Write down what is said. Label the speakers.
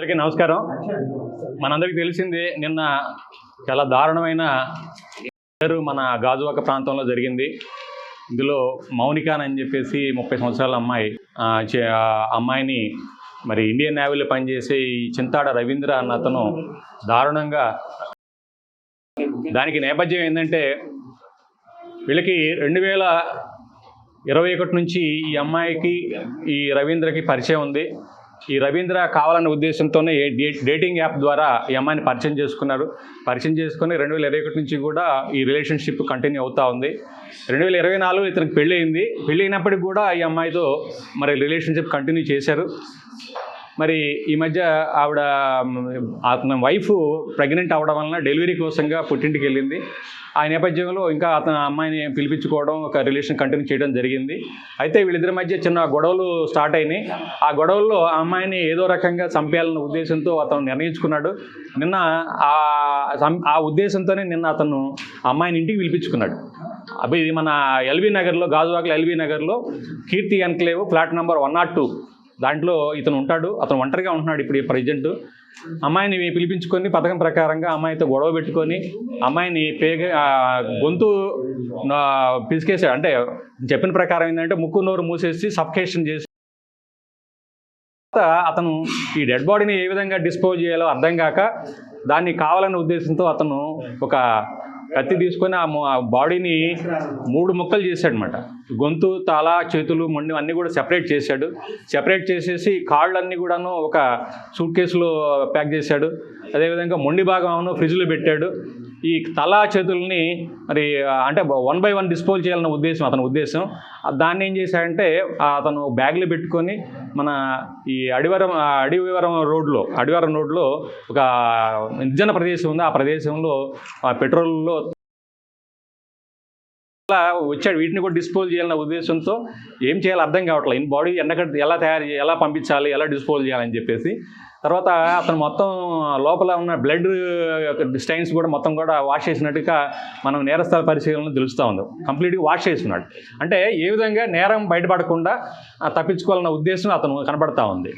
Speaker 1: అందరికీ నమస్కారం. మనందరికీ తెలిసిందే, నిన్న చాలా దారుణమైన మన గాజువాక ప్రాంతంలో జరిగింది. ఇందులో మౌనిక అని చెప్పేసి 30 సంవత్సరాల అమ్మాయిని మరి ఇండియన్ నేవీలో పనిచేసే ఈ చింతాడ రవీంద్ర అన్న అతను దారుణంగా, దానికి నేపథ్యం ఏంటంటే వీళ్ళకి 2021 నుంచి ఈ అమ్మాయికి ఈ రవీంద్రకి పరిచయం ఉంది. ఈ రవీంద్ర కావాలన్న ఉద్దేశంతోనే డేటింగ్ యాప్ ద్వారా ఈ అమ్మాయిని పరిచయం చేసుకుని 2021 నుంచి కూడా ఈ రిలేషన్షిప్ కంటిన్యూ అవుతూ ఉంది. 2024 ఇతనికి పెళ్ళయింది. పెళ్ళైనప్పటికి కూడా ఈ అమ్మాయితో మరి రిలేషన్షిప్ కంటిన్యూ చేశారు. మరి ఈ మధ్య అతని వైఫ్ ప్రెగ్నెంట్ అవ్వడం వలన డెలివరీ కోసంగా పుట్టింటికి వెళ్ళింది. ఆ నేపథ్యంలో ఇంకా అతను అమ్మాయిని పిలిపించుకోవడం, ఒక రిలేషన్ కంటిన్యూ చేయడం జరిగింది. అయితే వీళ్ళిద్దరి మధ్య చిన్న గొడవలు స్టార్ట్ అయినాయి. ఆ గొడవల్లో ఆ అమ్మాయిని ఏదో రకంగా చంపేయాలన్న ఉద్దేశంతో అతను నిర్ణయించుకున్నాడు. నిన్న ఆ ఉద్దేశంతోనే అతను అమ్మాయిని ఇంటికి పిలిపించుకున్నాడు. ఇది మన ఎల్బీ నగర్లో, గాజువాకలో ఎల్బీ నగర్లో కీర్తి ఎన్క్లేవ్ ఫ్లాట్ నెంబర్ 102 దాంట్లో ఇతను ఉంటాడు. అతను ఒంటరిగా ఉంటున్నాడు ఇప్పుడు ప్రజెంట్. అమ్మాయిని పిలిపించుకొని పథకం ప్రకారంగా అమ్మాయితో గొడవ పెట్టుకొని అమ్మాయిని గొంతు పిసికేసాడు. అంటే చెప్పిన ప్రకారం ఏంటంటే ముక్కు నోరు మూసేసి సఫకేషన్ చేసి అతను ఈ డెడ్ బాడీని ఏ విధంగా డిస్పోజ్ చేయాలో అర్థం కాక దాన్ని కావాలనే ఉద్దేశంతో అతను ఒక కత్తి తీసుకొని ఆ బాడీని 3 ముక్కలు చేశాడనమాట. గొంతు, తల, చేతులు, మొండి అన్నీ కూడా సెపరేట్ చేశాడు. సెపరేట్ చేసేసి కాళ్ళన్నీ కూడాను ఒక సూట్ కేసులో ప్యాక్ చేశాడు. అదేవిధంగా మొండి భాగం ఫ్రిడ్జ్లో పెట్టాడు. ఈ తల, చేతుల్ని మరి అంటే 1 by 1 డిస్పోజ్ చేయాలన్న అతని ఉద్దేశం. దాన్ని ఏం చేశాడంటే అతను బ్యాగ్లో పెట్టుకొని మన ఈ అడివరం రోడ్లో ఒక నిర్జన ప్రదేశం ఉంది. ఆ ప్రదేశంలో పెట్రోల్లో వచ్చాడు. వీటిని కూడా డిస్పోజ్ చేయాలన్న ఉద్దేశంతో ఏం చేయాలో అర్థం కావట్లేదు. ఈ బాడీ ఎలా తయారు చేయాలి, ఎలా పంపించాలి, ఎలా డిస్పోజ్ చేయాలని చెప్పేసి తర్వాత అతను మొత్తం లోపల ఉన్న బ్లడ్ స్టైన్స్ కూడా మొత్తం కూడా వాష్ చేసినట్టుగా మనం నేరస్థల పరిశీలనలో తెలుస్తూ ఉంది. కంప్లీట్గా వాష్ చేస్తున్నాడు. అంటే ఏ విధంగా నేరం బయటపడకుండా తప్పించుకోవాలన్న ఉద్దేశం అతను కనబడతా ఉంది.